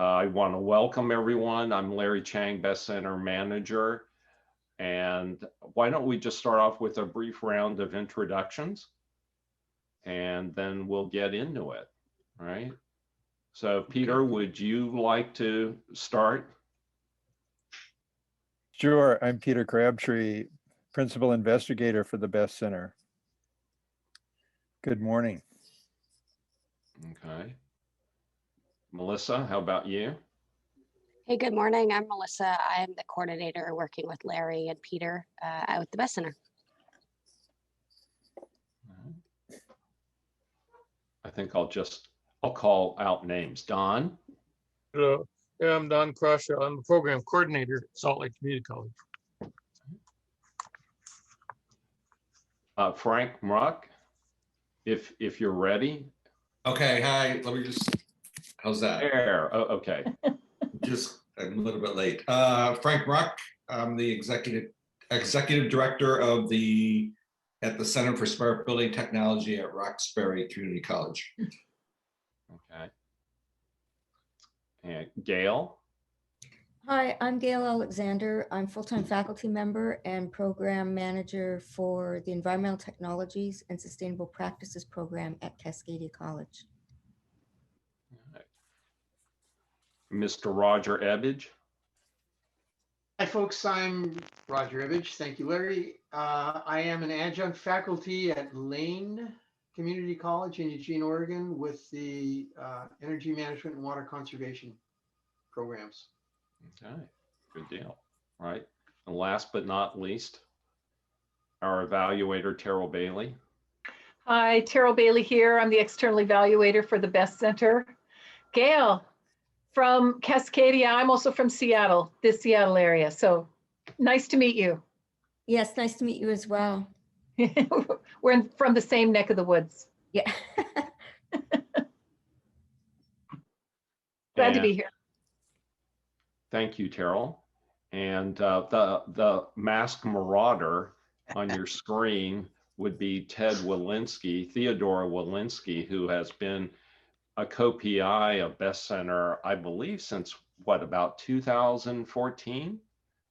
I want to welcome everyone. I'm Larry Chang, Best Center Manager. And why don't we just start off with a brief round of introductions, and then we'll get into it, right? So Peter, would you like to start? Sure, I'm Peter Crabtree, Principal Investigator for the Best Center. Good morning. Okay. Melissa, how about you? Hey, good morning. I'm Melissa. I'm the coordinator working with Larry and Peter out at the Best Center. I think I'll call out names. Don? Hello. Yeah, I'm Don Croshaw. I'm the program coordinator at Salt Lake Community College. Frank Muck, if you're ready. Okay, hi, let me just, how's that? There, oh, okay. Just, I'm a little bit late. Frank Muck, I'm the executive director of at the Center for Smart Building Technology at Roxbury Community College. Okay. And Gail? Hi, I'm Gail Alexander. I'm full-time faculty member and program manager for the Environmental Technologies and Sustainable Practices program at Cascadia College. Right. Mr. Roger Ebbage? Hi, folks. I'm Roger Ibbage. Thank you, Larry. I am an adjunct faculty at Lane Community College in Eugene, Oregon, with the Energy Management and Water Conservation programs. Okay, good deal. All right. And last but not least, our evaluator, Terrell Bailey. Hi, Terrell Bailey here. I'm the external evaluator for the Best Center. Gail from Cascadia. I'm also from Seattle, this Seattle area. So nice to meet you. Yes, nice to meet you as well. We're from the same neck of the woods. Yeah. Glad to be here. Thank you, Terrell. And the masked marauder on your screen would be Ted Wilinski, Theodore Wilinski, who has been a co-PI of Best Center, I believe, since what, about 2014?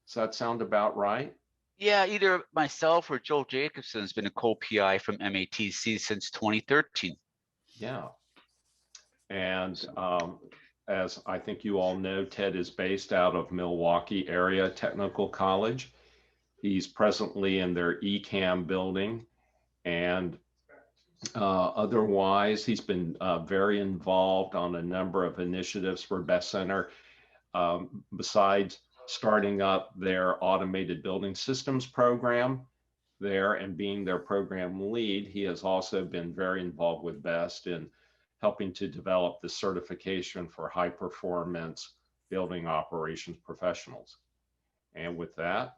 Does that sound about right? Yeah, either myself or Joel Jacobson has been a co-PI from MATC since 2013. Yeah. And as I think you all know, Ted is based out of Milwaukee Area Technical College. He's presently in their ECAM building, and otherwise he's been very involved on a number of initiatives for Best Center. Besides starting up their automated building systems program there and being their program lead, he has also been very involved with Best in helping to develop the certification for high performance building operations professionals. And with that,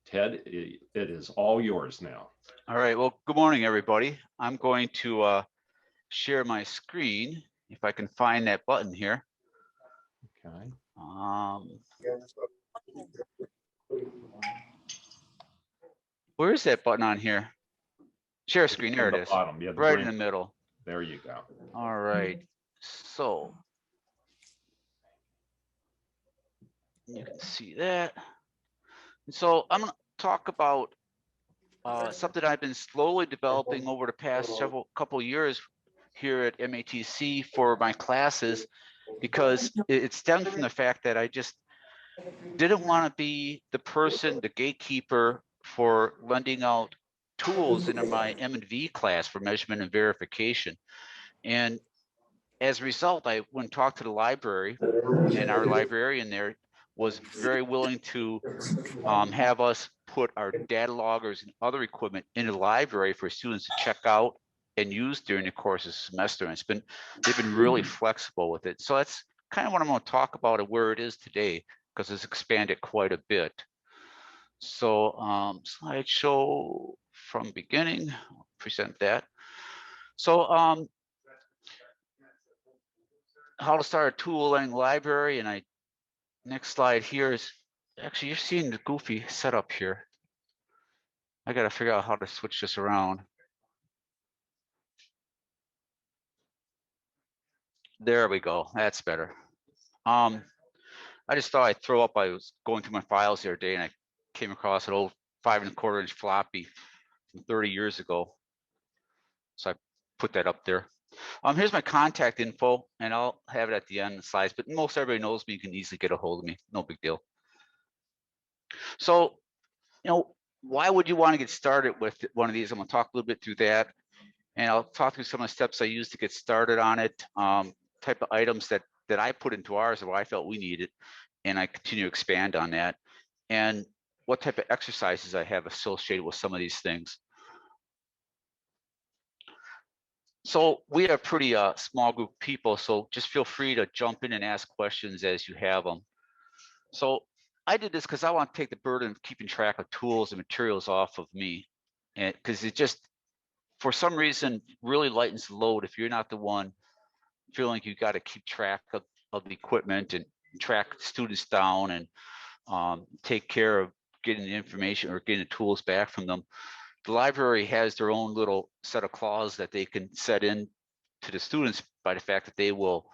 Ted, it is all yours now. All right, well, good morning, everybody. I'm going to share my screen, if I can find that button here. Okay. Where is that button on here? Share screen, there it is. Bottom. Yeah, right in the middle. There you go. All right, so you can see that. So I'm going to talk about something I've been slowly developing over the past couple years here at MATC for my classes, because it stemmed from the fact that I just didn't want to be the person, the gatekeeper for lending out tools into my M&V class for measurement and verification. And as a result, I went and talked to the library, and our librarian there was very willing to have us put our data loggers and other equipment in the library for students to check out and use during the course of the semester. And they've been really flexible with it. So that's kind of what I'm going to talk about and where it is today, because it's expanded quite a bit. So slideshow from beginning, I'll present that. So how to start a tool learning library. And next slide here is, actually you're seeing the goofy setup here. I got to figure out how to switch this around. There we go. That's better. I just thought I'd throw up. I was going through my files the other day and I came across an old 5¼ inch floppy from 30 years ago. So I put that up there. Here's my contact info, and I'll have it at the end of the slides, but most everybody knows me. You can easily get a hold of me. No big deal. So, why would you want to get started with one of these? I'm going to talk a little bit through that, and I'll talk through some of the steps I use to get started on it, type of items that I put into ours and what I felt we needed, and I continue to expand on that, and what type of exercises I have associated with some of these things. So we have a pretty small group of people, so just feel free to jump in and ask questions as you have them. So I did this because I want to take the burden of keeping track of tools and materials off of me, and because it just, for some reason, really lightens the load if you're not the one feeling like you got to keep track of the equipment and track students down and take care of getting the information or getting the tools back from them. The library has their own little set of clauses that they can set in to the students by the fact that they will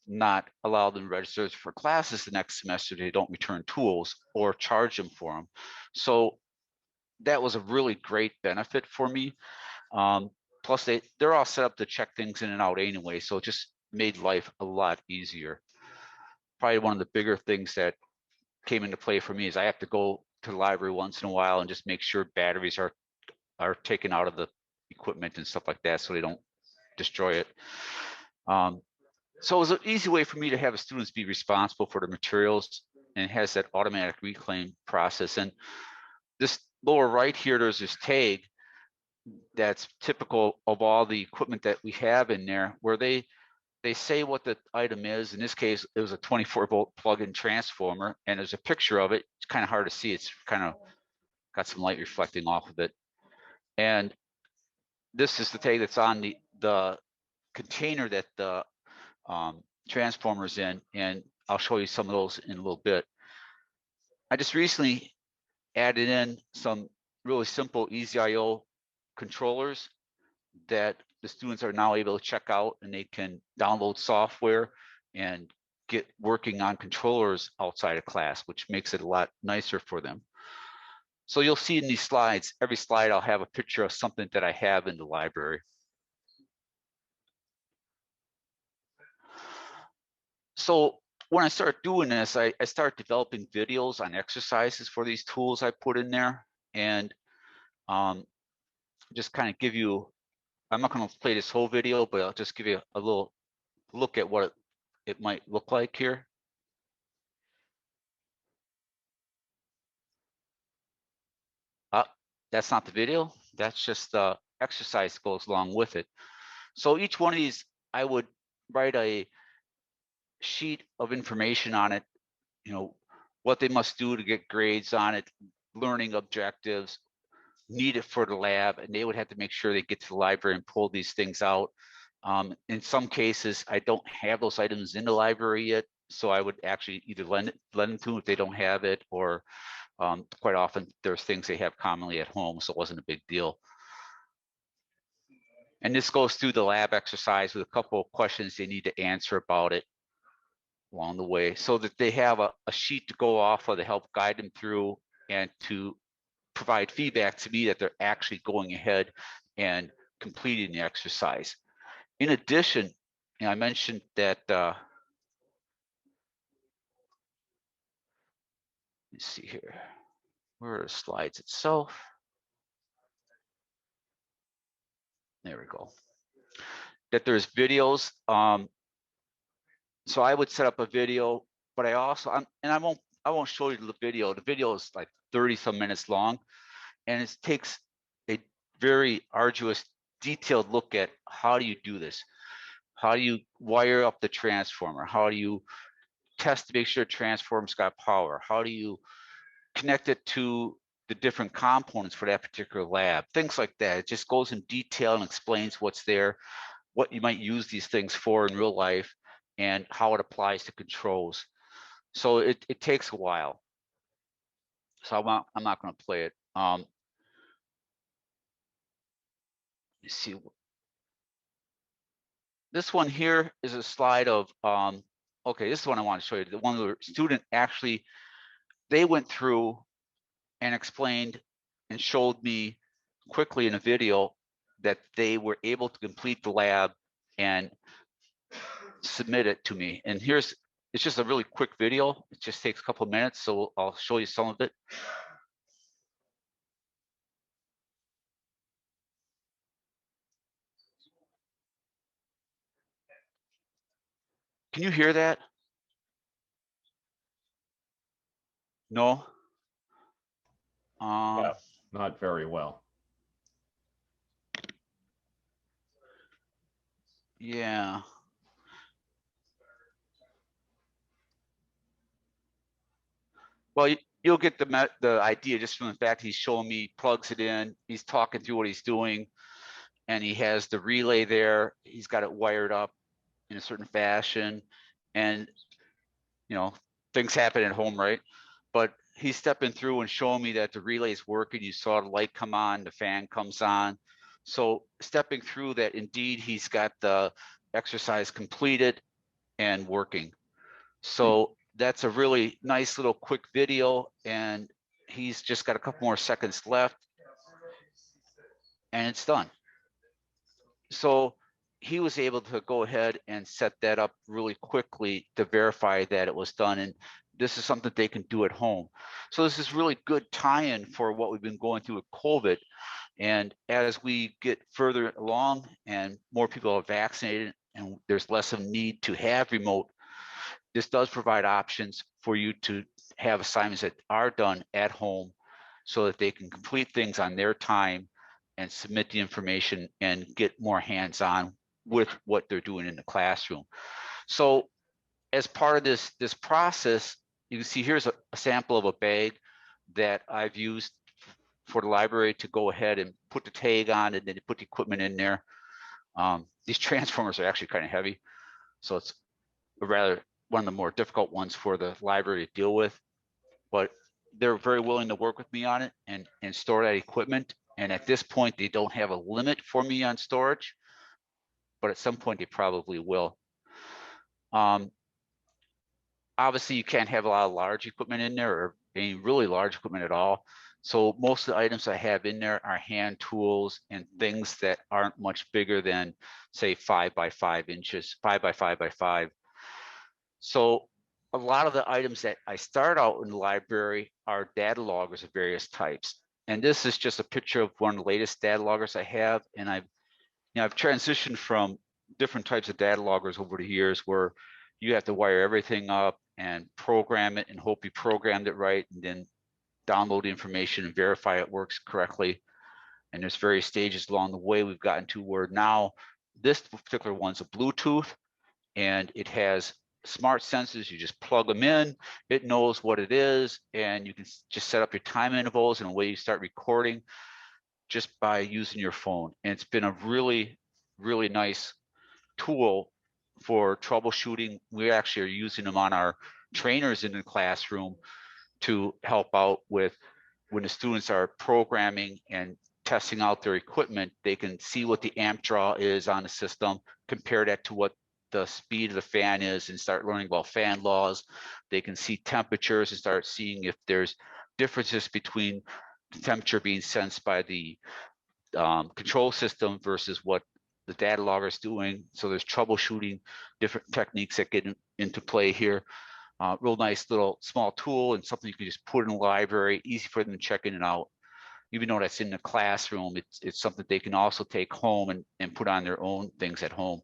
not allow them to register for classes the next semester if they don't return tools or charge them for them. So that was a really great benefit for me. Plus they're all set up to check things in and out anyway, so it just made life a lot easier. Probably one of the bigger things that came into play for me is I have to go to the library once in a while and just make sure batteries are taken out of the equipment and stuff like that so they don't destroy it. So it was an easy way for me to have the students be responsible for the materials, and it has that automatic reclaim process. And this lower right here, there's this tag that's typical of all the equipment that we have in there, where they say what the item is. In this case, it was a 24-volt plug-in transformer, and there's a picture of it. It's kind of hard to see. It's kind of got some light reflecting off of it. And this is the tag that's on the container that the transformer's in, and I'll show you some of those in a little bit. I just recently added in some really simple easy IO controllers that the students are now able to check out, and they can download software and get working on controllers outside of class, which makes it a lot nicer for them. So you'll see in these slides, every slide I'll have a picture of something that I have in the library. So when I start doing this, I start developing videos on exercises for these tools I put in there, and just kind of give you, I'm not going to play this whole video, but I'll just give you a little look at what it might look like here. That's not the video. That's just the exercise that goes along with it. So each one of these, I would write a sheet of information on it, what they must do to get grades on it, learning objectives needed for the lab, and they would have to make sure they get to the library and pull these things out. In some cases, I don't have those items in the library yet, so I would actually either lend them to them if they don't have it, or quite often there's things they have commonly at home, so it wasn't a big deal. And this goes through the lab exercise with a couple of questions they need to answer about it along the way, so that they have a sheet to go off of to help guide them through and to provide feedback to me that they're actually going ahead and completing the exercise. In addition, I mentioned that, let's see here, where are the slides itself? There we go. That there's videos. So I would set up a video, but I also, I won't show you the video. The video is like 30-some minutes long, and it takes a very arduous, detailed look at how do you do this? How do you wire up the transformer? How do you test to make sure the transformer's got power? How do you connect it to the different components for that particular lab? Things like that. It just goes in detail and explains what's there, what you might use these things for in real life, and how it applies to controls. So it takes a while. So I'm not going to play it. Let's see. This one here is a slide of okay, this is what I want to show you. The one where the student actually, they went through and explained and showed me quickly in a video that they were able to complete the lab and submit it to me. And it's just a really quick video. It just takes a couple of minutes, so I'll show you some of it. Can you hear that? No? Yeah, not very well. Yeah. Well, you'll get the idea just from the fact he's showing me, plugs it in, he's talking through what he's doing, and he has the relay there. He's got it wired up in a certain fashion, and things happen at home, right? But he's stepping through and showing me that the relay is working. You saw the light come on, the fan comes on. So stepping through that, indeed, he's got the exercise completed and working. So that's a really nice little quick video, and he's just got a couple more seconds left and it's done. So he was able to go ahead and set that up really quickly to verify that it was done. And this is something they can do at home. So this is really good tie-in for what we've been going through with COVID. And as we get further along and more people are vaccinated and there's less of a need to have remote, this does provide options for you to have assignments that are done at home so that they can complete things on their time and submit the information and get more hands-on with what they're doing in the classroom. So as part of this process, you can see here's a sample of a bag that I've used for the library to go ahead and put the tag on and then put the equipment in there. These transformers are actually kind of heavy, so it's rather one of the more difficult ones for the library to deal with, but they're very willing to work with me on it and store that equipment. And at this point, they don't have a limit for me on storage, but at some point they probably will. Obviously, you can't have a lot of large equipment in there or any really large equipment at all. So most of the items I have in there are hand tools and things that aren't much bigger than, say, 5 by 5 inches, 5 by 5 by 5. So a lot of the items that I start out in the library are data loggers of various types. And this is just a picture of one of the latest data loggers I have. And I've transitioned from different types of data loggers over the years where you have to wire everything up and program it and hope you programmed it right, and then download the information and verify it works correctly. And there's various stages along the way we've gotten to where now this particular one's a Bluetooth, and it has smart sensors. You just plug them in, it knows what it is, and you can just set up your time intervals and away you start recording just by using your phone. And it's been a really, really nice tool for troubleshooting. We actually are using them on our trainers in the classroom to help out with when the students are programming and testing out their equipment. They can see what the amp draw is on the system, compare that to what the speed of the fan is, and start learning about fan laws. They can see temperatures and start seeing if there's differences between the temperature being sensed by the control system versus what the data logger is doing. So there's troubleshooting different techniques that get into play here. Real nice little small tool and something you can just put in the library, easy for them to check in and out. Even though that's in the classroom, it's something they can also take home and put on their own things at home.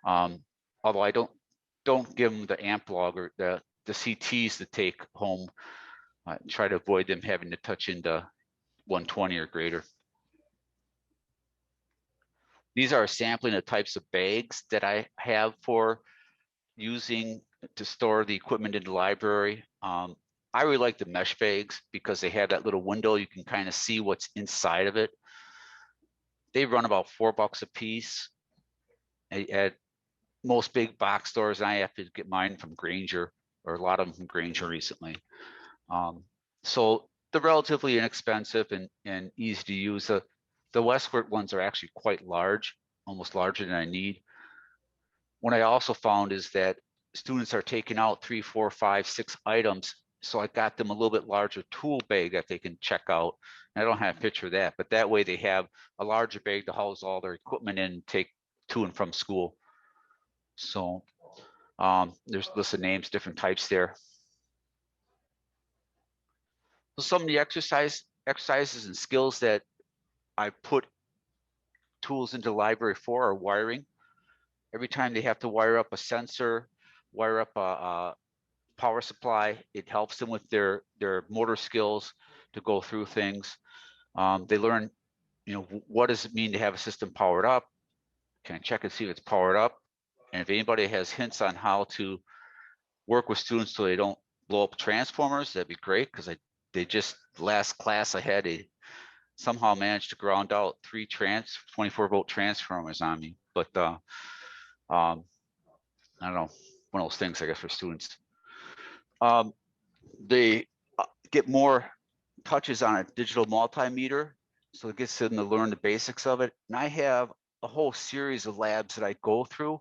Although I don't give them the amp logger, the CTs to take home. Try to avoid them having to touch into 120 or greater. These are a sampling of types of bags that I have for using to store the equipment in the library. I really like the mesh bags because they have that little window. You can kind of see what's inside of it. They run about $4 a piece at most big box stores. And I have to get mine from Grainger, or a lot of them from Grainger recently. So they're relatively inexpensive and easy to use. The Westward ones are actually quite large, almost larger than I need. What I also found is that students are taking out 3, 4, 5, 6 items. So I got them a little bit larger tool bag that they can check out. And I don't have a picture of that, but that way they have a larger bag to house all their equipment in and take to and from school. So there's a list of names, different types there. So some of the exercises and skills that I put tools into the library for are wiring. Every time they have to wire up a sensor, wire up a power supply, it helps them with their motor skills to go through things. They learn, what does it mean to have a system powered up? Can I check and see if it's powered up? And if anybody has hints on how to work with students so they don't blow up transformers, that'd be great, because they just, last class I had, they somehow managed to ground out 3 24-volt transformers on me. But I don't know, one of those things, I guess, for students. They get more touches on a digital multimeter, so it gets them to learn the basics of it. And I have a whole series of labs that I go through,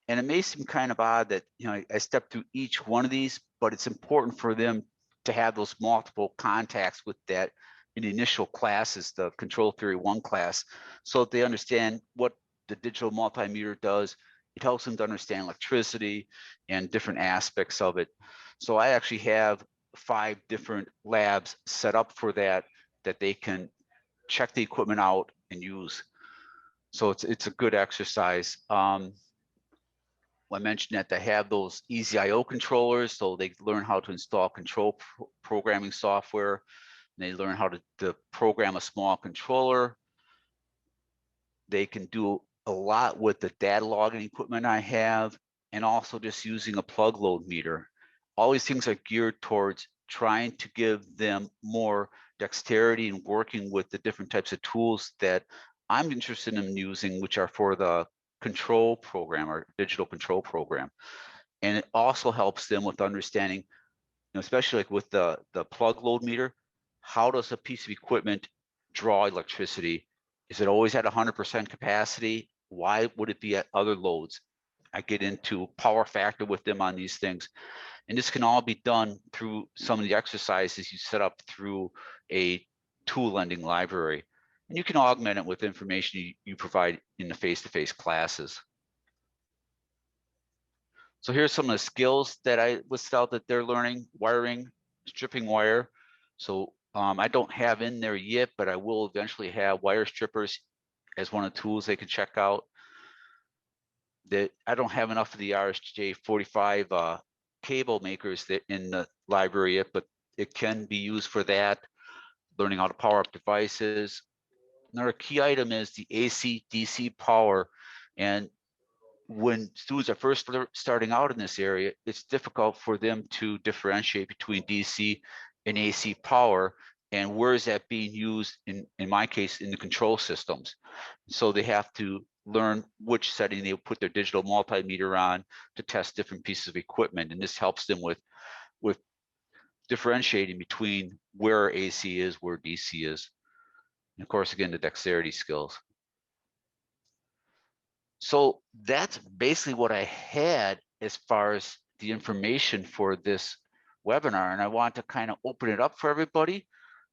and it may seem kind of odd that I step through each one of these, but it's important for them to have those multiple contacts with that in the initial classes, the Control Theory 1 class, so that they understand what the digital multimeter does. It helps them to understand electricity and different aspects of it. So I actually have 5 different labs set up for that they can check the equipment out and use. So it's a good exercise. I mentioned that they have those Easy IO controllers, so they learn how to install control programming software. And they learn how to program a small controller. They can do a lot with the data logging equipment I have, and also just using a plug load meter. All these things are geared towards trying to give them more dexterity in working with the different types of tools that I'm interested in using, which are for the control program or digital control program. And it also helps them with understanding, especially like with the plug load meter, how does a piece of equipment draw electricity? Is it always at 100% capacity? Why would it be at other loads? I get into power factor with them on these things. And this can all be done through some of the exercises you set up through a tool lending library. And you can augment it with information you provide in the face-to-face classes. So here's some of the skills that I listed out that they're learning: wiring, stripping wire. So I don't have in there yet, but I will eventually have wire strippers as one of the tools they can check out. That I don't have enough of the RSJ45 cable makers that in the library yet, but it can be used for that, learning how to power up devices. Another key item is the AC DC power. And when students are first starting out in this area, it's difficult for them to differentiate between DC and AC power, and where is that being used in my case in the control systems. So they have to learn which setting they put their digital multimeter on to test different pieces of equipment, and this helps them with differentiating between where AC is, where DC is. And of course, again, the dexterity skills. So that's basically what I had as far as the information for this webinar. And I want to kind of open it up for everybody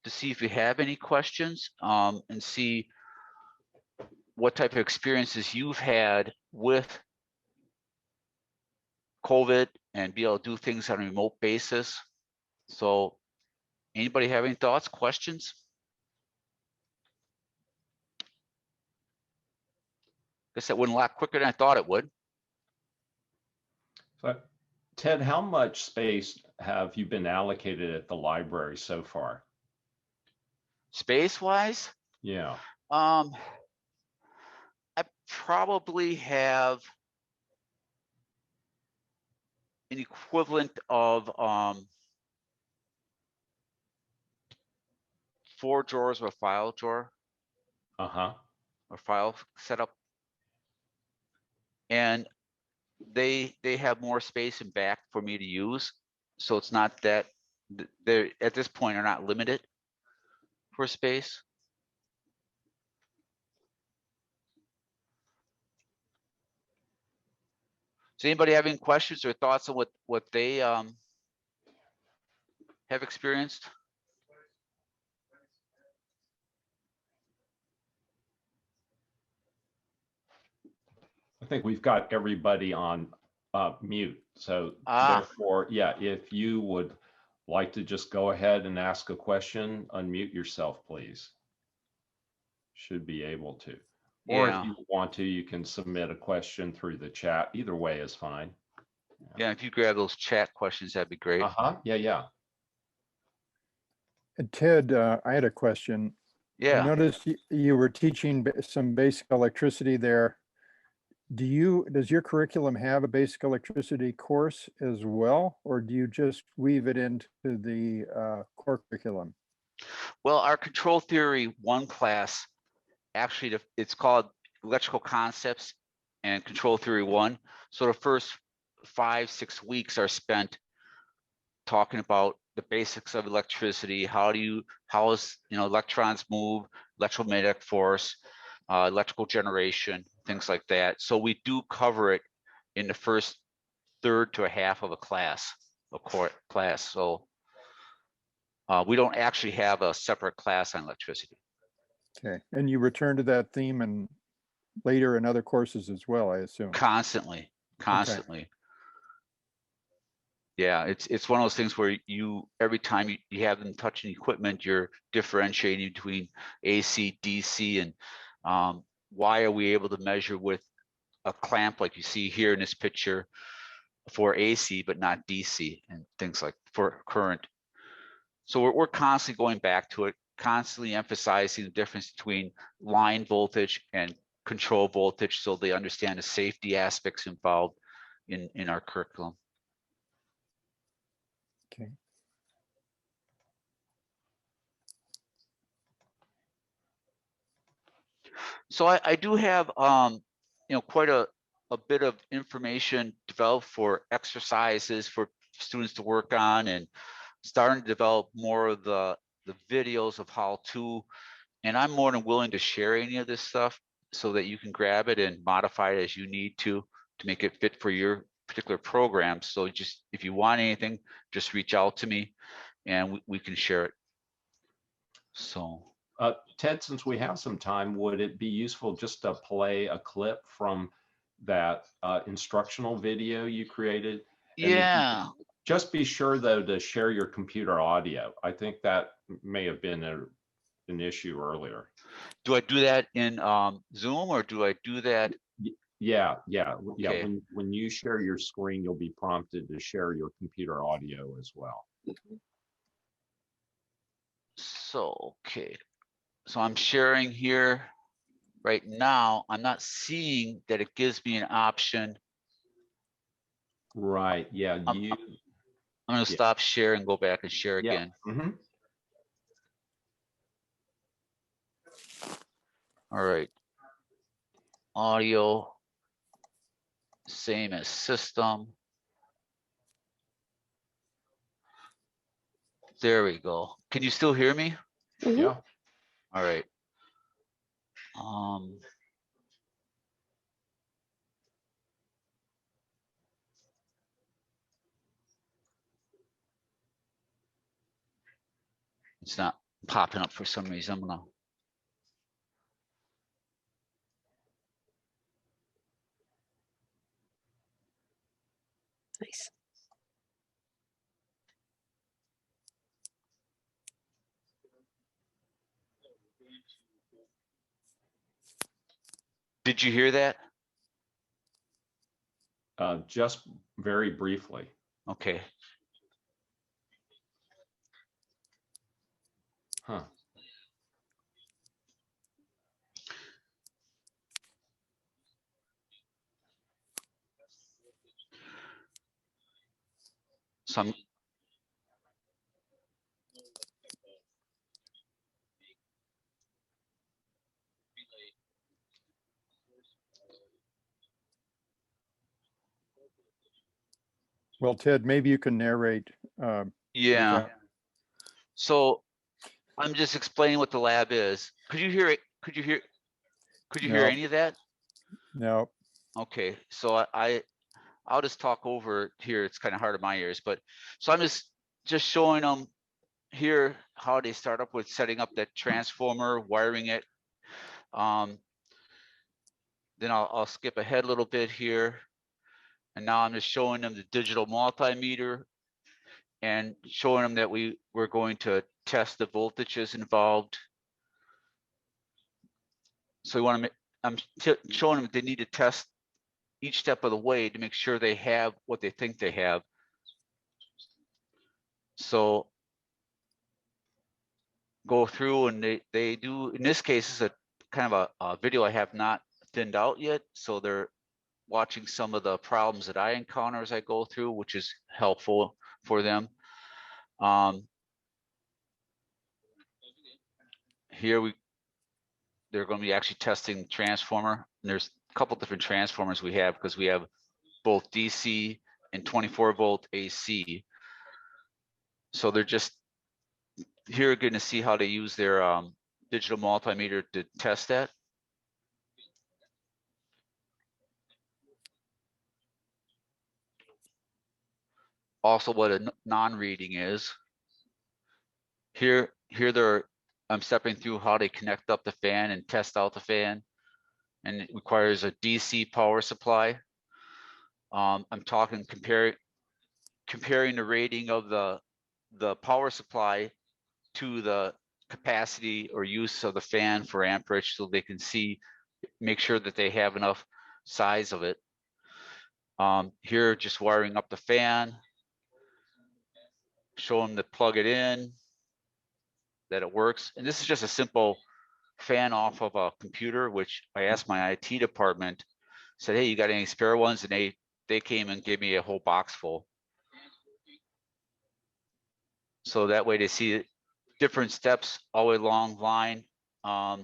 to see if you have any questions, and see what type of experiences you've had with COVID and be able to do things on a remote basis. So anybody have any thoughts, questions? Guess that went a lot quicker than I thought it would. So, Ted, how much space have you been allocated at the library so far? Space-wise? Yeah. I probably have an equivalent of 4 drawers of a file drawer. Uh-huh. Or file setup. And they have more space in back for me to use. So it's not that they're at this point are not limited for space. Does anybody have any questions or thoughts on what they have experienced? I think we've got everybody on mute. So therefore, yeah, if you would like to just go ahead and ask a question, unmute yourself, please. Should be able to. Or if you want to, you can submit a question through the chat. Either way is fine. Yeah, if you grab those chat questions, that'd be great. Yeah. And Ted, I had a question. I Yeah. noticed you were teaching some basic electricity there. Does your curriculum have a basic electricity course as well, or do you just weave it into the core curriculum? Well, our control theory 1 class, actually, it's called Electrical Concepts and Control Theory 1. So the first 5-6 weeks are spent talking about the basics of electricity. How is electrons move, electromagnetic force, electrical generation, things like that. So we do cover it in the first third to a half of a class, So we don't actually have a separate class on electricity. Okay, and you return to that theme and later in other courses as well, I assume. Constantly. Okay. Yeah, it's one of those things where every time you have them touching equipment, you're differentiating between AC, DC, and why are we able to measure with a clamp like you see here in this picture for AC, but not DC, and things like for current. So we're constantly going back to it, constantly emphasizing the difference between line voltage and control voltage, so they understand the safety aspects involved in our curriculum. Okay. So I do have quite a bit of information developed for exercises for students to work on, and starting to develop more of the videos of how to, and I'm more than willing to share any of this stuff so that you can grab it and modify it as you need to make it fit for your particular program. So just, if you want anything, just reach out to me and we can share it. So Ted, since we have some time, would it be useful just to play a clip from that instructional video you created? Yeah. Just be sure, though, to share your computer audio. I think that may have been an issue earlier. Do I do that in Zoom, or do I do that? Yeah. Okay. When you share your screen, you'll be prompted to share your computer audio as well. So, okay. So I'm sharing here right now. I'm not seeing that it gives me an option. Right. Yeah. I'm going to stop share and go back and share again. Mm-hmm. All right. Audio, same as system. There we go. Can you still hear me? Mm-hmm. Yeah. All right. It's not popping up for some reason. I'm gonna. Nice. Did you hear that? Just very briefly. Okay. Huh. Some. Well, Ted, maybe you can narrate. Yeah. So I'm just explaining what the lab is. Could you hear it? Could you hear No. any of that? No. Okay. So I I'll just talk over here. It's kind of hard in my ears, but so I'm just showing them here how they start up with setting up that transformer, wiring it. Then I'll skip ahead a little bit here. And now I'm just showing them the digital multimeter and showing them that we're going to test the voltages involved. So I'm showing them that they need to test each step of the way to make sure they have what they think they have. So go through and they do, in this case, is a kind of a video I have not thinned out yet. So they're watching some of the problems that I encounter as I go through, which is helpful for them. Here they're going to be actually testing transformer. And there's a couple different transformers we have because we have both DC and 24-volt AC. So they're just here going to see how they use their digital multimeter to test that. Also, what a non-reading is. Here I'm stepping through how they connect up the fan and test out the fan, and it requires a DC power supply. I'm talking comparing the rating of the power supply to the capacity or use of the fan for amperage, so they can make sure that they have enough size of it. Here, just wiring up the fan, show them to plug it in, that it works. And this is just a simple fan off of a computer, which I asked my IT department, said, hey, you got any spare ones? And they came and gave me a whole box full. So that way they see different steps all the way along the line. I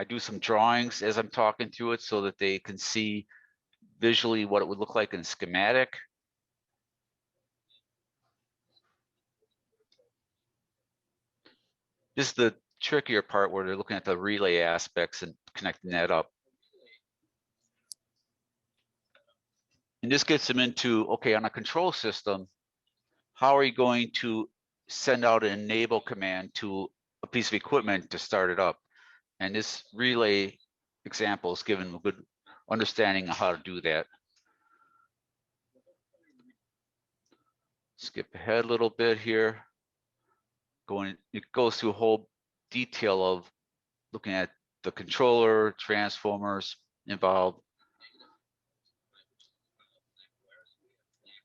do some drawings as I'm talking through it so that they can see visually what it would look like in schematic. This is the trickier part where they're looking at the relay aspects and connecting that up. And this gets them into, okay, on a control system, how are you going to send out an enable command to a piece of equipment to start it up? And this relay example is giving a good understanding of how to do that. Skip ahead a little bit here. It goes through a whole detail of looking at the controller, transformers involved.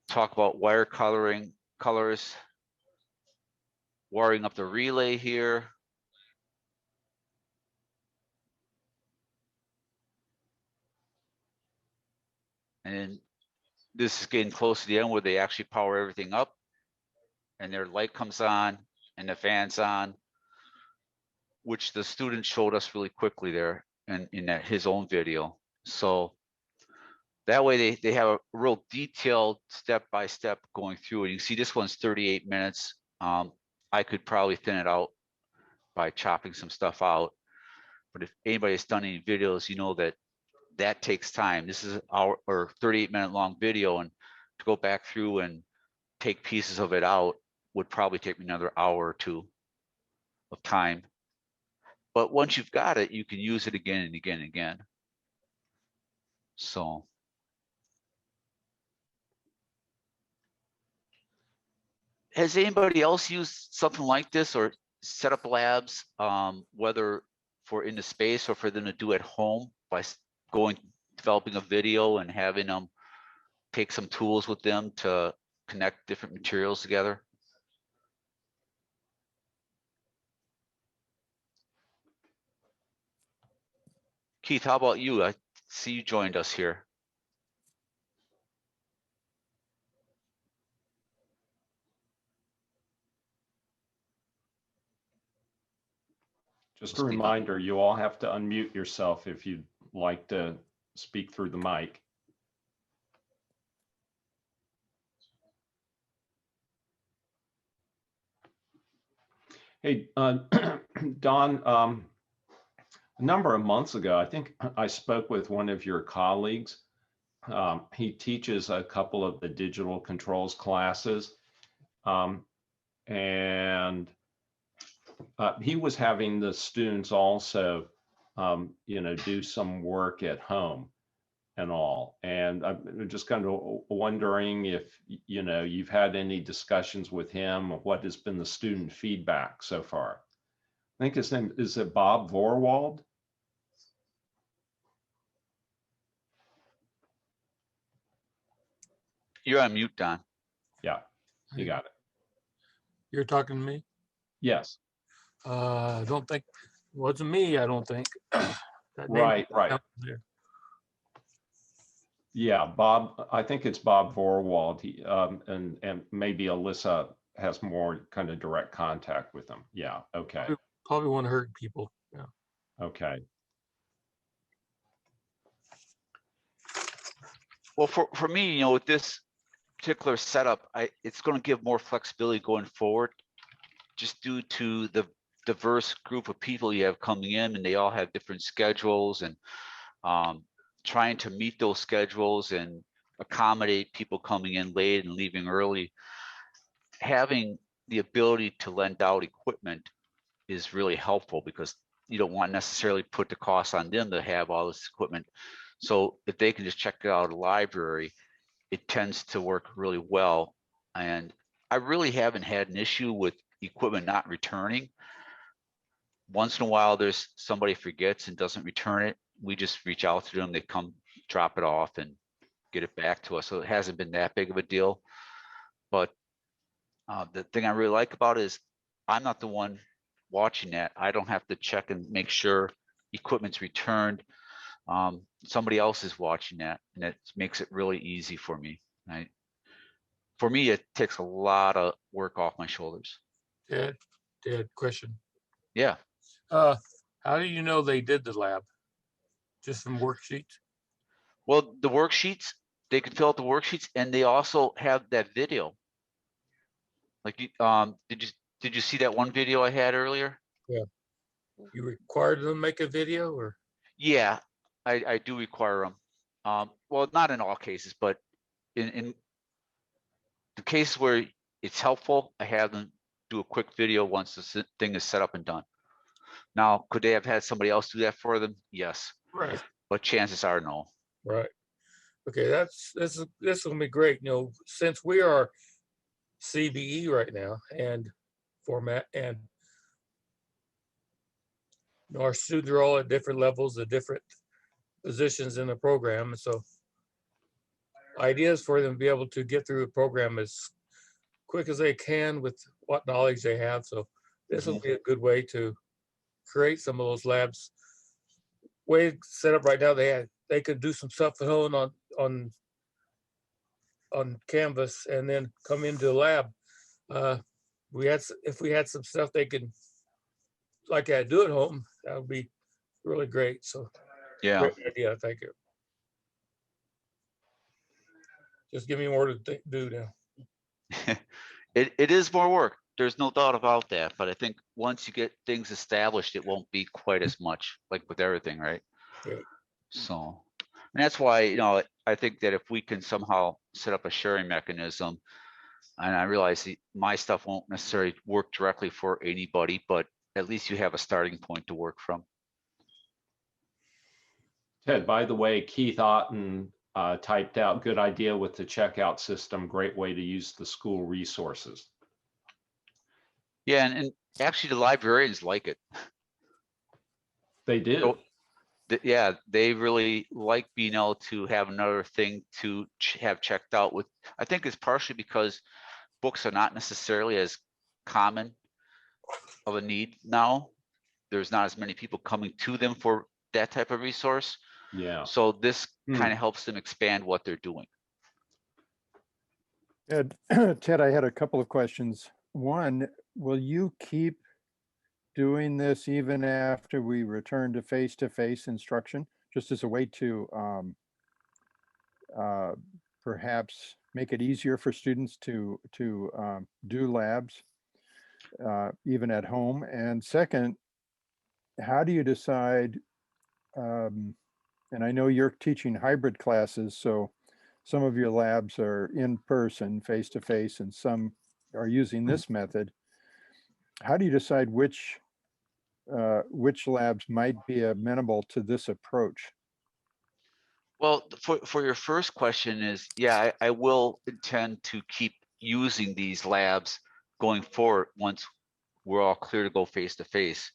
Talk about wire colors, wiring up the relay here. And this is getting close to the end where they actually power everything up and their light comes on and the fan's on, which the student showed us really quickly there in his own video. So that way they have a real detailed step-by-step going through it. You can see this one's 38 minutes. I could probably thin it out by chopping some stuff out. But if anybody's done any videos, you know that takes time. This is an hour or 38-minute long video, and to go back through and take pieces of it out would probably take me another hour or two of time. But once you've got it, you can use it again and again and again. So has anybody else used something like this or set up labs, whether for in the space or for them to do at home by developing a video and having them take some tools with them to connect different materials together? Keith, how about you? I see you joined us here. Just a reminder, you all have to unmute yourself if you'd like to speak through the mic. Hey, Don, a number of months ago, I think I spoke with one of your colleagues He teaches a couple of the digital controls classes. And he was having the students also, do some work at home and all. And I'm just kind of wondering if, you've had any discussions with him of what has been the student feedback so far. I think his name, is it Bob Vorwald? You're on mute, Don. Yeah, you got it. You're talking to me? Yes. I don't think, wasn't me, I don't think. That name Right, right. sounds familiar. Yeah, Bob, I think it's Bob Vorwald. He, and maybe Alyssa has more kind of direct contact with him. Yeah, okay, Probably want to hurt people. Yeah. okay. Well, for me, with this particular setup, it's going to give more flexibility going forward, just due to the diverse group of people you have coming in, and they all have different schedules, and trying to meet those schedules and accommodate people coming in late and leaving early. Having the ability to lend out equipment is really helpful, because you don't want to necessarily put the cost on them to have all this equipment. So if they can just check it out at a library, it tends to work really well. And I really haven't had an issue with equipment not returning. Once in a while, there's somebody forgets and doesn't return it. We just reach out to them, they come drop it off and get it back to us. So it hasn't been that big of a deal. But the thing I really like about it is I'm not the one watching that. I don't have to check and make sure equipment's returned. Somebody else is watching that, and it makes it really easy for me. Right? For me, it takes a lot of work off my shoulders. Dad, question. Yeah. How do you know they did the lab? Just from worksheets? Well, the worksheets, they can fill out the worksheets, and they also have that video. Like, did you see that one video I had earlier? Yeah. You required them to make a video, or? Yeah, I do require them. Well, not in all cases, but in the case where it's helpful, I have them do a quick video once the thing is set up and done. Now, could they have had somebody else do that for them? Yes. Right. But chances are no. Right. Okay, this is gonna be great. Since we are CBE right now and format, and our students are all at different levels, at different positions in the program. And so ideas for them to be able to get through the program as quick as they can with what knowledge they have. So this will be a good way to create some of those labs. Way it's set up right now, they could do some stuff at home on Canvas and then come into the lab. If we had some stuff they could, like I do at home, that would be really great. So Yeah. great idea. Thank you. Just give me more to do now. It is more work. There's no doubt about that. But I think once you get things established, it won't be quite as much, like with everything, right? Yeah. So, and that's why, I think that if we can somehow set up a sharing mechanism, and I realize my stuff won't necessarily work directly for anybody, but at least you have a starting point to work from. Ted, by the way, Keith Otten typed out, good idea with the checkout system, great way to use the school resources. Yeah, and actually the librarians like it. They do. So, yeah, they really like being able to have another thing to have checked out with. I think it's partially because books are not necessarily as common of a need now. There's not as many people coming to them for that type of resource. Yeah. So this kind of helps them expand what they're doing. Ted, I had a couple of questions. One, will you keep doing this even after we return to face-to-face instruction, just as a way to perhaps make it easier for students to do labs even at home? And second, how do you decide and I know you're teaching hybrid classes, so some of your labs are in person, face to face, and some are using this method. How do you decide which labs might be amenable to this approach? Well, for your first question is, yeah, I will intend to keep using these labs going forward once we're all clear to go face to face.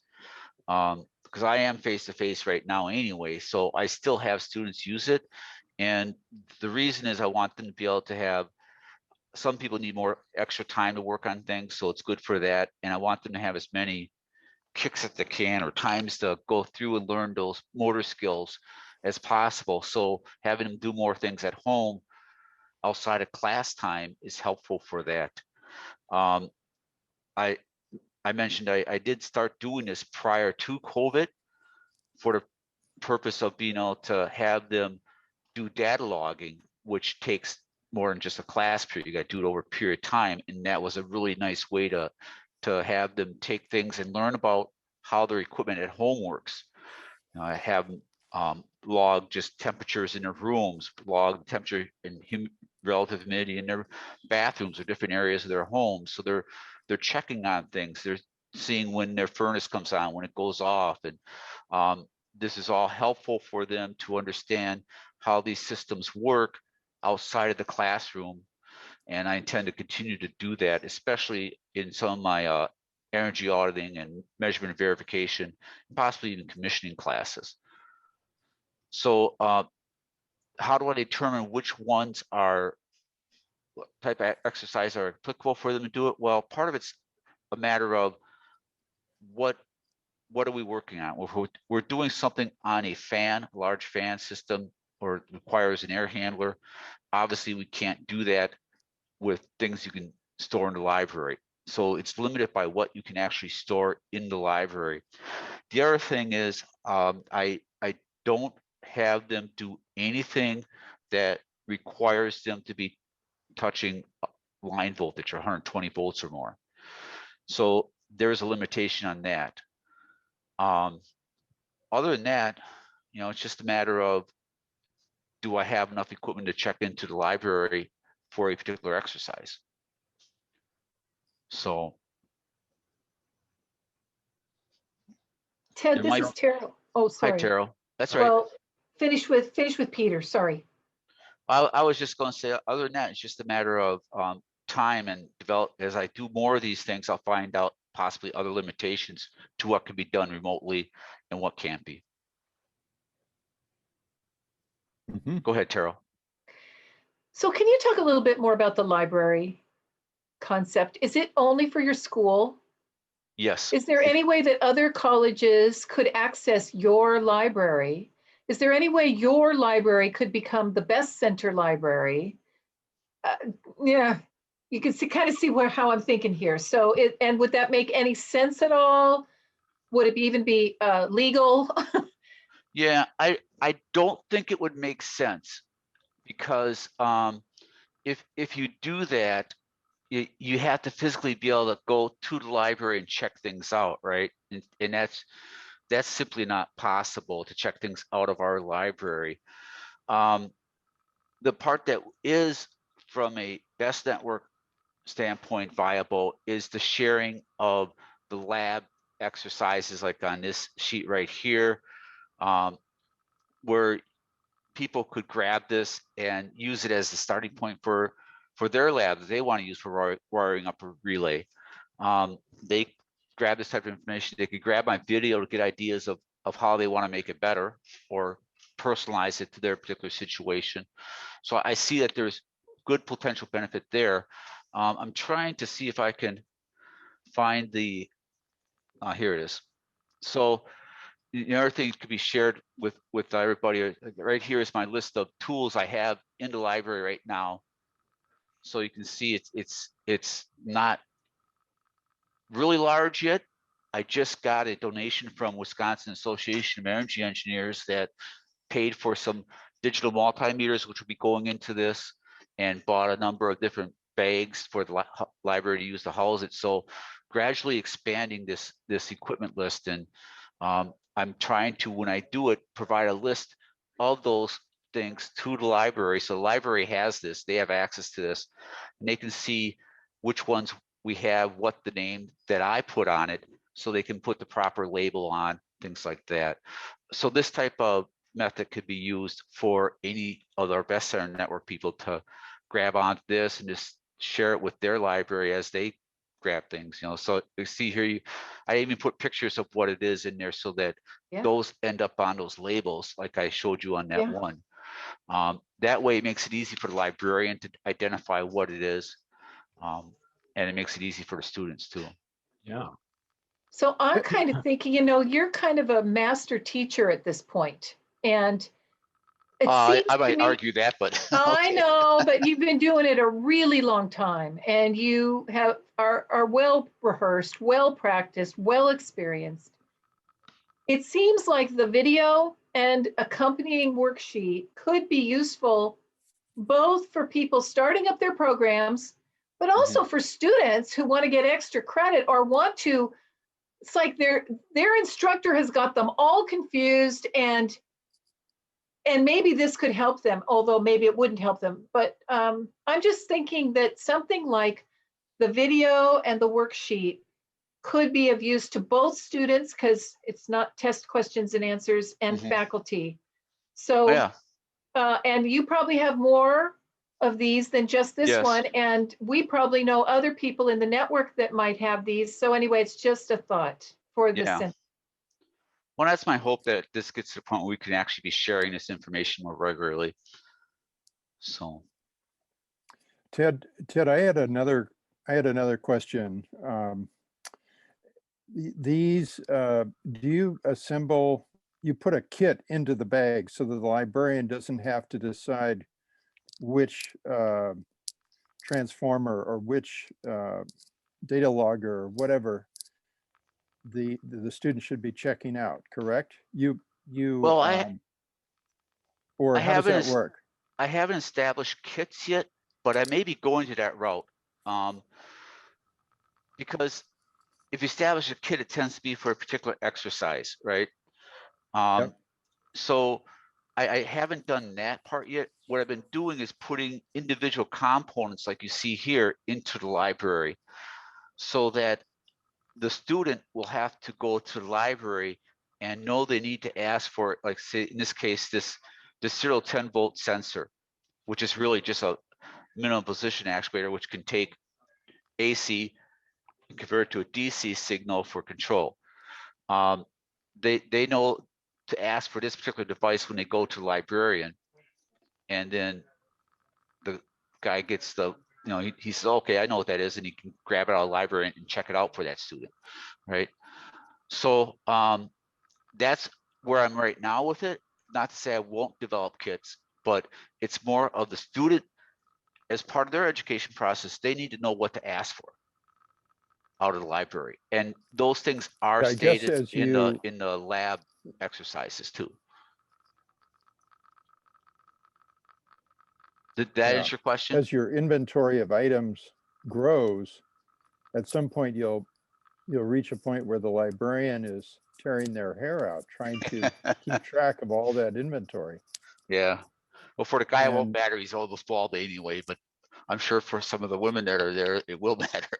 Because I am face to face right now anyway, so I still have students use it. And the reason is I want them to be able to have, some people need more extra time to work on things, so it's good for that. And I want them to have as many kicks at the can or times to go through and learn those motor skills as possible. So having them do more things at home outside of class time is helpful for that. I mentioned I did start doing this prior to COVID for the purpose of being able to have them do data logging, which takes more than just a class period. You got to do it over a period of time. And that was a really nice way to have them take things and learn about how their equipment at home works. I have them log just temperatures in their rooms, log temperature and relative humidity in their bathrooms or different areas of their homes. So they're checking on things. They're seeing when their furnace comes on, when it goes off. And this is all helpful for them to understand how these systems work outside of the classroom. And I intend to continue to do that, especially in some of my energy auditing and measurement and verification, possibly even commissioning classes. So how do I determine which ones are, what type of exercise are applicable for them to do it? Well, part of it's a matter of what are we working on? We're doing something on a fan, large fan system, or requires an air handler. Obviously, we can't do that with things you can store in the library. So it's limited by what you can actually store in the library. The other thing is I don't have them do anything that requires them to be touching line voltage or 120 volts or more. So there's a limitation on that. Other than that, it's just a matter of, do I have enough equipment to check into the library for a particular exercise? So Ted, this is Terrell. Oh, hi, sorry. Terrell. That's right. Well, finish with Peter. Sorry. I was just going to say, other than that, it's just a matter of time and develop. As I do more of these things, I'll find out possibly other limitations to what can be done remotely and what can't be. Mm-hmm. Go ahead, Terrell. So can you talk a little bit more about the library concept? Is it only for your school? Yes. Is there any way that other colleges could access your library? Is there any way your library could become the best center library? Yeah, you can kind of see how I'm thinking here. So, and would that make any sense at all? Would it even be legal? Yeah, I don't think it would make sense, because if you do that, you have to physically be able to go to the library and check things out, right? And that's simply not possible to check things out of our library. The part that is, from a best network standpoint, viable is the sharing of the lab exercises, like on this sheet right here, where people could grab this and use it as the starting point for their lab that they want to use for wiring up a relay. They grab this type of information. They could grab my video to get ideas of how they want to make it better or personalize it to their particular situation. So I see that there's good potential benefit there. I'm trying to see if I can find the, here it is. So the other thing could be shared with everybody. Right here is my list of tools I have in the library right now. So you can see it's not really large yet. I just got a donation from Wisconsin Association of Energy Engineers that paid for some digital multimeters, which will be going into this, and bought a number of different bags for the library to use to house it. So gradually expanding this equipment list. And I'm trying to, when I do it, provide a list of those things to the library. So the library has this, they have access to this, and they can see which ones we have, what the name that I put on it, so they can put the proper label on, things like that. So this type of method could be used for any of our Best Center network people to grab onto this and just share it with their library as they grab things, you know. So you see here, I even put pictures of what it is in there so that Yeah. those end up on those labels like I showed you on that Yeah. one. That way it makes it easy for the librarian to identify what it is. And it makes it easy for the students too. Yeah. So I'm kind of thinking, you're kind of a master teacher at this point, and it seems I to might me, argue that, but I okay. know, but you've been doing it a really long time, and you are well rehearsed, well practiced, well experienced. It seems like the video and accompanying worksheet could be useful both for people starting up their programs, but also for students who want to get extra credit or want to. It's like their instructor has got them all confused, and maybe this could help them, although maybe it wouldn't help them. But I'm just thinking that something like the video and the worksheet could be of use to both students, because it's not test questions and answers, and faculty. So, Yeah. and you probably have more of these than just this Yes. one. And we probably know other people in the network that might have these. So anyway, it's just a thought for the Yeah. center. Well, that's my hope, that this gets to the point where we can actually be sharing this information more regularly. So. Ted, I had another question. These, do you assemble, you put a kit into the bag so that the librarian doesn't have to decide which transformer or which data logger or whatever the student should be checking out, correct? Well, or how does that work? I haven't established kits yet, but I may be going to that route. Because if you establish a kit, it tends to be for a particular exercise, right? Yep. So I haven't done that part yet. What I've been doing is putting individual components like you see here into the library, so that the student will have to go to the library and know they need to ask for, like, say in this case, the serial 10-volt sensor, which is really just a minimum position actuator, which can take AC and convert it to a DC signal for control. They know to ask for this particular device when they go to the librarian, and then the guy gets the, he says, okay, I know what that is, and he can grab it out of the library and check it out for that student, right? So that's where I'm right now with it. Not to say I won't develop kits, but it's more of the student, as part of their education process, they need to know what to ask for out of the library, and those things are I guess stated as in you- the lab exercises too. Did that Yeah. answer your question? As your inventory of items grows, at some point you'll reach a point where the librarian is tearing their hair out trying to keep track of all that inventory. Yeah. Well, for the guy, it won't And- matter. He's almost bald anyway, but I'm sure for some of the women that are there, it will matter.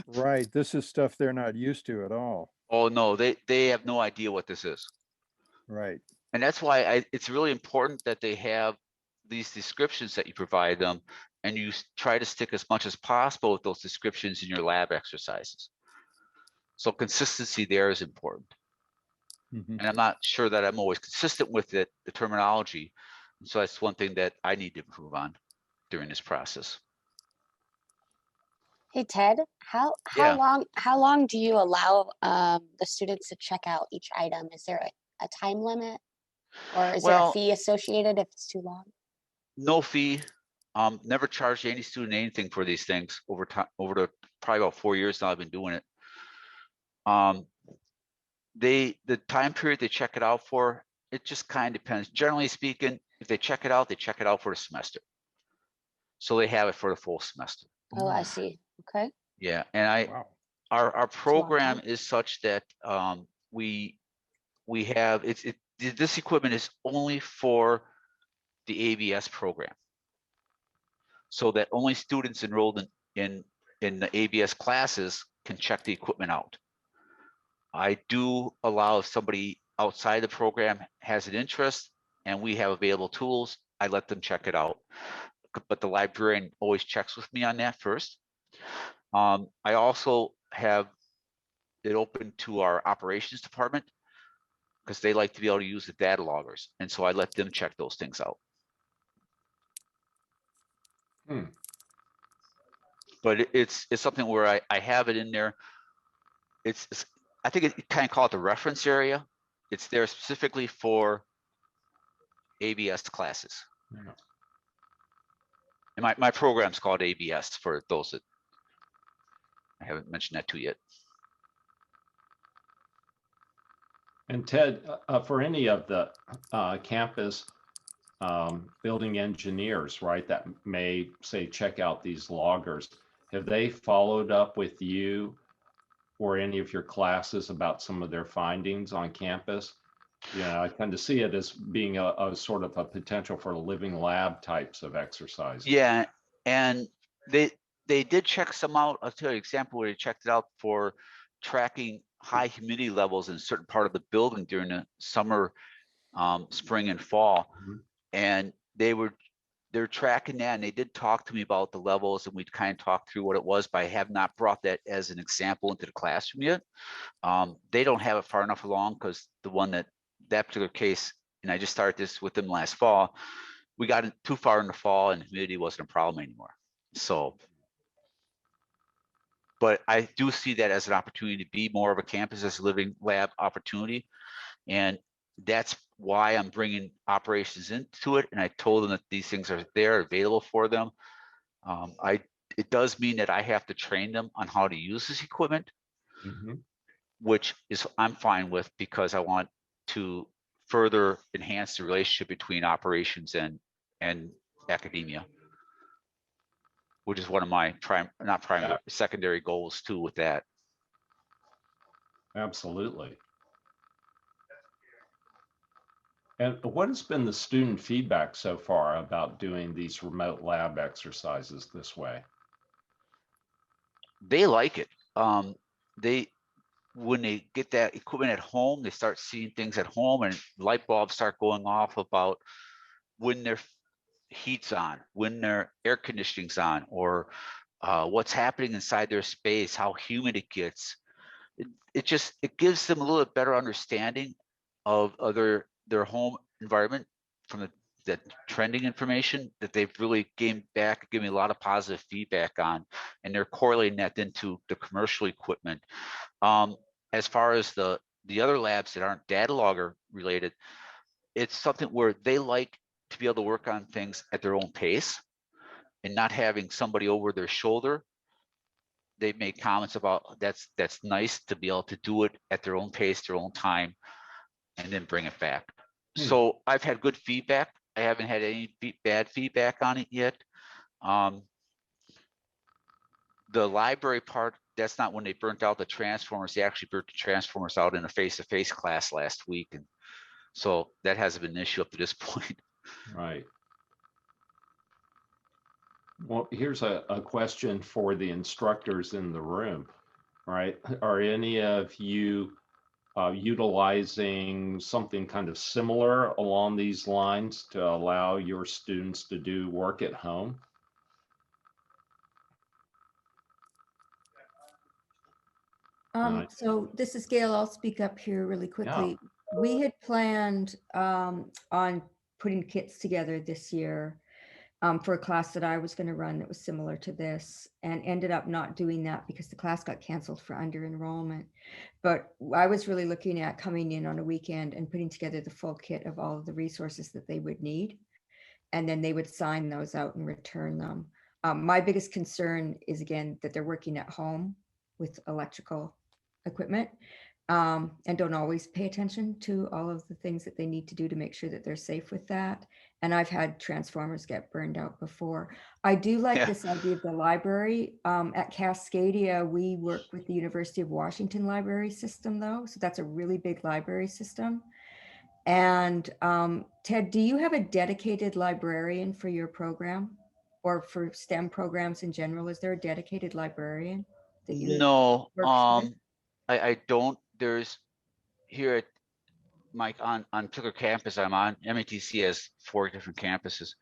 Right. This is stuff they're not used to at all. Oh no, they have no idea what this is. Right. And that's why it's really important that they have these descriptions that you provide them, and you try to stick as much as possible with those descriptions in your lab exercises. So consistency there is important. Mhm. And I'm not sure that I'm always consistent with it, the terminology. And so that's one thing that I need to improve on during this process. Hey, Ted, how Yeah. long do you allow the students to check out each item? Is there a time limit, or is there a Well, fee associated if it's too long? no fee. Never charged any student anything for these things over time, over the probably about 4 years now I've been doing it. The time period they check it out for, it just kind of depends. Generally speaking, if they check it out for the semester. So they have it for the full semester. Oh, I see. Okay. Yeah, and Wow. our long program time. is such that we have the this equipment is only for the ABS program. So that only students enrolled in the ABS classes can check the equipment out. I do allow if somebody outside the program has an interest and we have available tools, I let them check it out. But the librarian always checks with me on that first. I also have it open to our operations department because they like to be able to use the data loggers. And so I let them check those things out. But it's something where I have it in there. I think it kind of call it the reference area. It's there specifically for ABS classes. Yeah. And my program's called ABS for those that I haven't mentioned that to yet. And Ted, for any of the campus building engineers, right, that may say, check out these loggers, have they followed up with you or any of your classes about some of their findings on campus? I kind of see it as being a sort of a potential for living lab types of exercises. Yeah, and they did check some out. I'll tell you an example where they checked it out for tracking high humidity levels in a certain part of the building during the summer, spring and fall. Mhm. And they're tracking that, and they did talk to me about the levels, and we kind of talked through what it was, but I have not brought that as an example into the classroom yet. They don't have it far enough along because that particular case, and I just started this with them last fall, we got too far in the fall and humidity wasn't a problem anymore. So, but I do see that as an opportunity to be more of a campus as a living lab opportunity. And that's why I'm bringing operations into it. And I told them that these things are there, available for them. It does mean that I have to train them on how to use this equipment, which is I'm fine with because I want to further enhance the relationship between operations and academia, which is one of my secondary goals too with that. Absolutely. And what has been the student feedback so far about doing these remote lab exercises this way? They like it. When they get that equipment at home, they start seeing things at home and light bulbs start going off about when their heat's on, when their air conditioning's on, or what's happening inside their space, how humid it gets. It gives them a little bit better understanding of their home environment from the trending information that they've really given me a lot of positive feedback on, and they're correlating that into the commercial equipment. As far as the other labs that aren't data logger related, it's something where they like to be able to work on things at their own pace and not having somebody over their shoulder. They've made comments about that's nice to be able to do it at their own pace, their own time, and then bring it back. So I've had good feedback. I haven't had any bad feedback on it yet. The library part, that's not when they burnt out the transformers. They actually burnt the transformers out in a face-to-face class last week. And so that hasn't been an issue up to this point. Right. Well, here's a question for the instructors in the room, right? Are any of you utilizing something kind of similar along these lines to allow your students to do work at home? So this is Gail. I'll speak up here really quickly. We had planned on putting kits together this year for a class that I was going to run that was similar to this, and ended up not doing that because the class got canceled for under enrollment. But I was really looking at coming in on a weekend and putting together the full kit of all of the resources that they would need. And then they would sign those out and return them. My biggest concern is, again, that they're working at home with electrical equipment and don't always pay attention to all of the things that they need to do to make sure that they're safe with that. And I've had transformers get burned out before. I do like this idea of the library. At Cascadia, we work with the University of Washington library system though. So that's a really big library system. And Ted, do you have a dedicated librarian for your program or for STEM programs in general? Is there a dedicated librarian that you No, works with? I don't. There's here at on particular campus I'm on, MATC has 4 different campuses.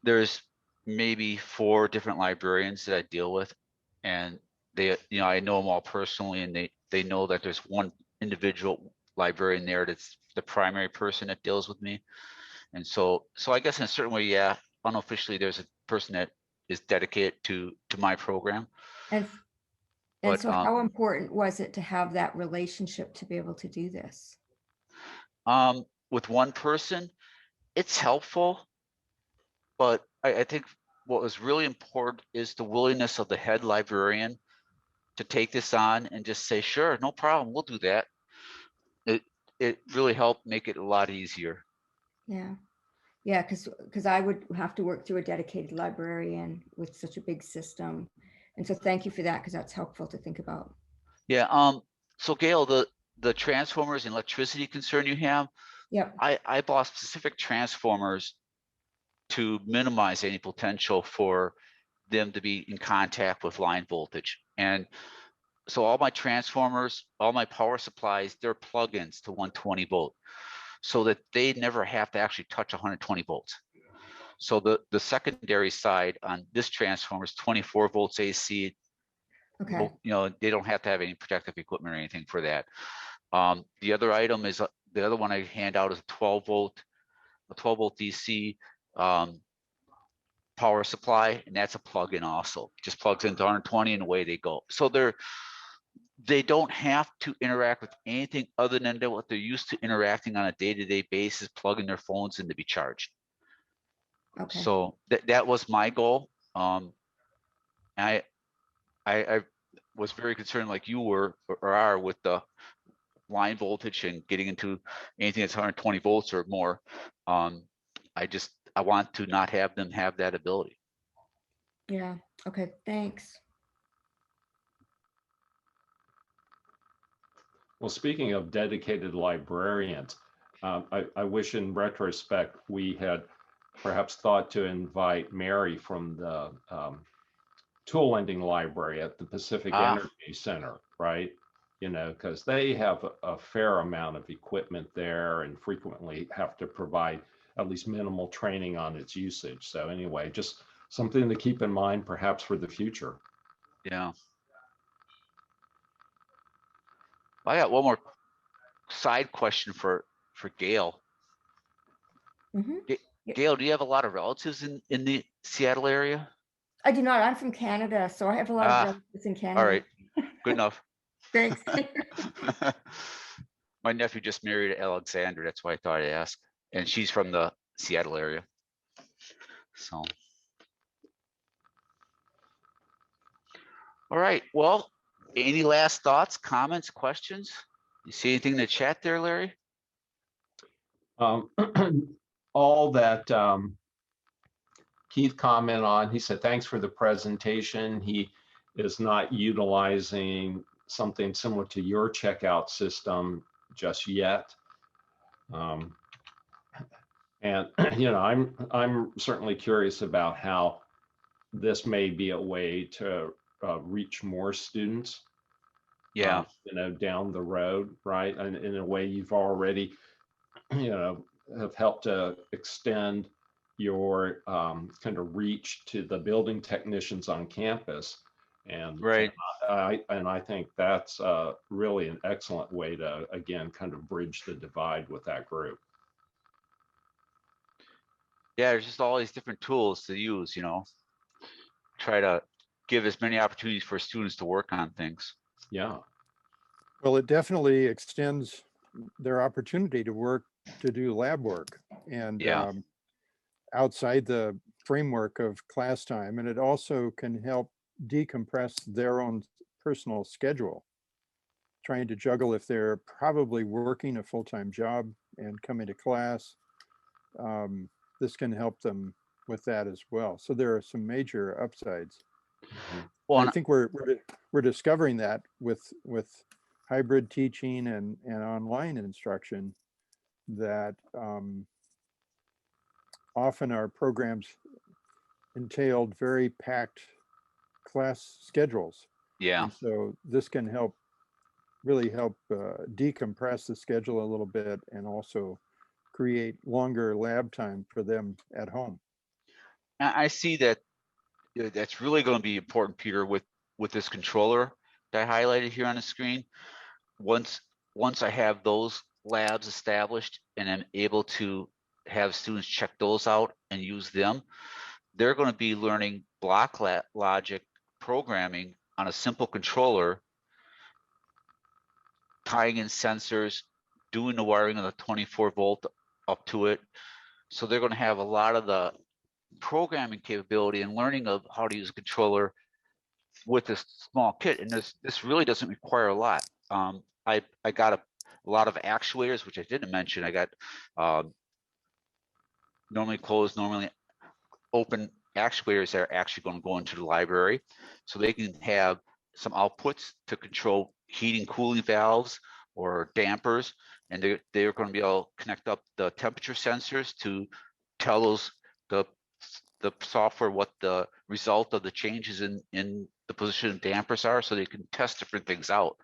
There's maybe 4 different librarians that I deal with, and they, I know them all personally, and they know that there's one individual librarian there that's the primary person that deals with me. And so I guess in a certain way, yeah, unofficially there's a person that is dedicated to my program. And But so how important was it to have that relationship to be able to do this? with one person, it's helpful, but I think what was really important is the willingness of the head librarian to take this on and just say, sure, no problem, we'll do that. It really helped make it a lot easier. Yeah. Yeah, because I would have to work through a dedicated librarian with such a big system. And so thank you for that, because that's helpful to think about. Yeah. So Gail, the transformers and electricity concern you have, Yep. I bought specific transformers to minimize any potential for them to be in contact with line voltage. And so all my transformers, all my power supplies, they're plugins to 120 volt, so that they never have to actually touch 120 volts. So the secondary side on this transformer is 24 volts AC. Okay. They don't have to have any protective equipment or anything for that. The other item is the other one I hand out is a 12 volt DC power supply, and that's a plug-in also. Just plugs into 120 and away they go. So they don't have to interact with anything other than what they're used to interacting on a day-to-day basis, plugging their phones in to be charged. Okay. So that was my goal. I was very concerned, like you were or are, with the line voltage and getting into anything that's 120 volts or more. I want to not have them have that ability. Yeah. Okay. Thanks. Well, speaking of dedicated librarians, I wish in retrospect we had perhaps thought to invite Mary from the tool lending library at the Pacific Energy Center, right? Because they have a fair amount of equipment there and frequently have to provide at least minimal training on its usage. So anyway, just something to keep in mind perhaps for the future. Yeah. I got one more side question for Gail. Mm-hmm. Gail, do you have a lot of relatives in the Seattle area? I do not. I'm from Canada, so I have a lot of relatives in Canada. All right, good enough. Thanks. My nephew just married Alexander. That's why I thought I'd ask. And she's from the Seattle area. So. All right. Well, any last thoughts, comments, questions? You see anything in the chat there, Larry? All that Keith commented on, he said, thanks for the presentation. He is not utilizing something similar to your checkout system just yet. And I'm certainly curious about how this may be a way to reach more students. Yeah. Down the road, right? And in a way you've already, have helped to extend your kind of reach to the building technicians on campus. And right. I think that's really an excellent way to, again, kind of bridge the divide with that group. Yeah, there's just all these different tools to use, try to give as many opportunities for students to work on things. Yeah. Well, it definitely extends their opportunity to work, to do lab work, and outside the framework of class time. And it also can help decompress their own personal schedule, trying to juggle if they're probably working a full-time job and coming to class. This can help them with that as well. So there are some major upsides. Well, I think we're discovering that with hybrid teaching and online instruction, that often our programs entailed very packed class schedules. Yeah. And so this can really help decompress the schedule a little bit and also create longer lab time for them at home. I see that that's really going to be important, Peter, with this controller that I highlighted here on the screen. Once I have those labs established and I'm able to have students check those out and use them, they're going to be learning block logic programming on a simple controller, tying in sensors, doing the wiring of the 24-volt up to it. So they're going to have a lot of the programming capability and learning of how to use a controller with this small kit. And this really doesn't require a lot. I got a lot of actuators, which I didn't mention. I got normally closed, normally open actuators that are actually going to go into the library. So they can have some outputs to control heating, cooling valves or dampers. And they're going to be able to connect up the temperature sensors to tell the software what the result of the changes in the position of dampers are, so they can test different things out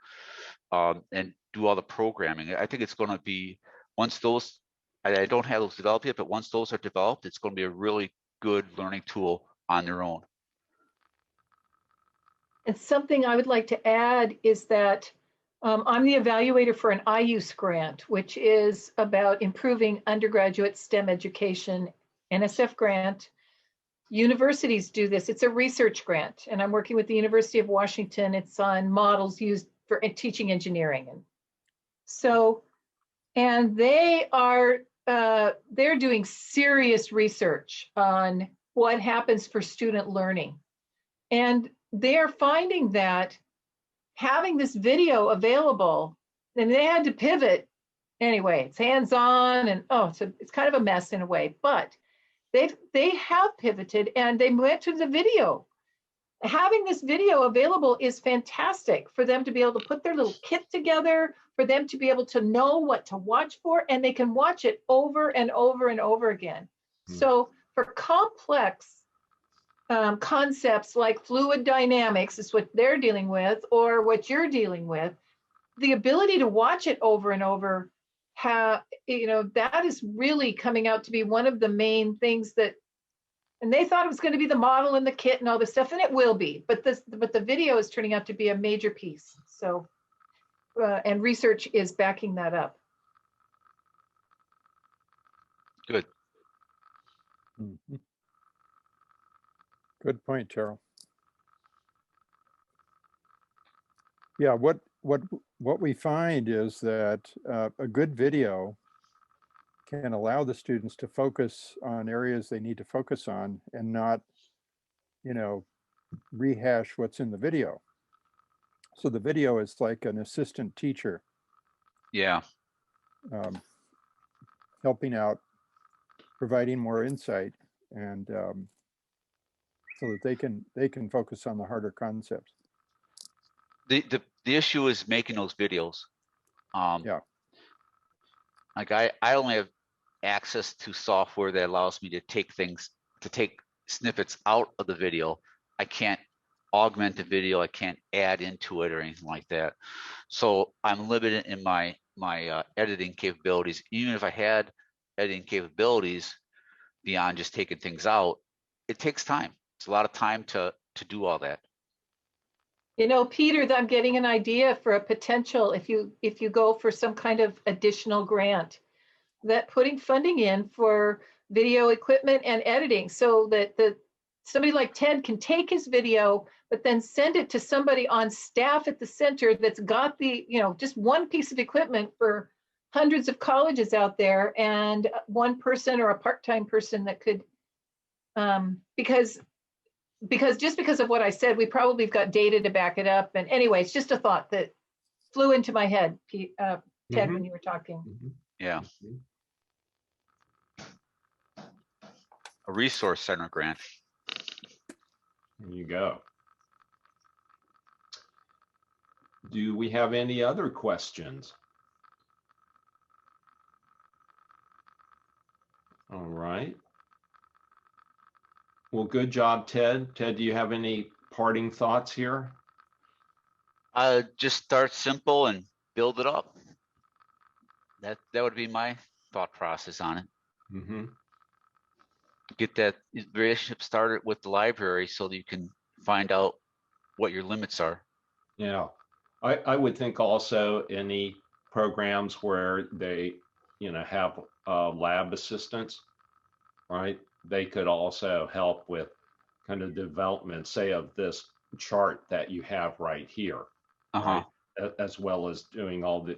and do all the programming. I think it's going to be, once those, I don't have those developed yet, but once those are developed, it's going to be a really good learning tool on their own. And something I would like to add is that I'm the evaluator for an IUSE grant, which is about improving undergraduate STEM education, NSF grant. Universities do this. It's a research grant, and I'm working with the University of Washington. It's on models used for teaching engineering. And so, and they are, they're doing serious research on what happens for student learning. And they're finding that having this video available, and they had to pivot anyway, it's hands-on and it's kind of a mess in a way, but they have pivoted and they went to the video. Having this video available is fantastic for them to be able to put their little kit together, for them to be able to know what to watch for, and they can watch it over and over and over again. So for complex concepts like fluid dynamics is what they're dealing with, or what you're dealing with, the ability to watch it over and over, that is really coming out to be one of the main things that, and they thought it was going to be the model and the kit and all this stuff, and it will be, but the video is turning out to be a major piece. So, and research is backing that up. Good. Mhm. Good point, Terrell. Yeah, what we find is that a good video can allow the students to focus on areas they need to focus on and not, rehash what's in the video. So the video is like an assistant teacher. Yeah. Helping out, providing more insight, and so that they can focus on the harder concepts. The issue is making those videos. Yeah. Like I only have access to software that allows me to take snippets out of the video. I can't augment the video. I can't add into it or anything like that. So I'm limited in my editing capabilities. Even if I had editing capabilities beyond just taking things out, it takes time. It's a lot of time to do all that. Peter, I'm getting an idea for a potential, if you go for some kind of additional grant, that putting funding in for video equipment and editing, so that somebody like Ted can take his video, but then send it to somebody on staff at the center that's got the, just one piece of equipment for hundreds of colleges out there, and one person or a part-time person that could, because of what I said, we probably have got data to back it up. And anyway, it's just a thought that flew into my head, Ted, when you were talking. Yeah. A resource center grant. There you go. Do we have any other questions? All right. Well, good job, Ted. Ted, do you have any parting thoughts here? Just start simple and build it up. That would be my thought process on it. Mm-hmm. Get that relationship started with the library so that you can find out what your limits are. Yeah. I would think also any programs where they, have lab assistants, right? They could also help with kind of development, say, of this chart that you have right here, Uh-huh. right? As well as doing all the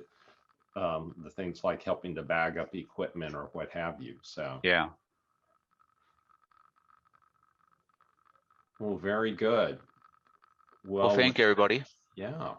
things like helping to bag up equipment or what have you. So, Yeah. well, very good. Well, thank you, everybody. Yeah.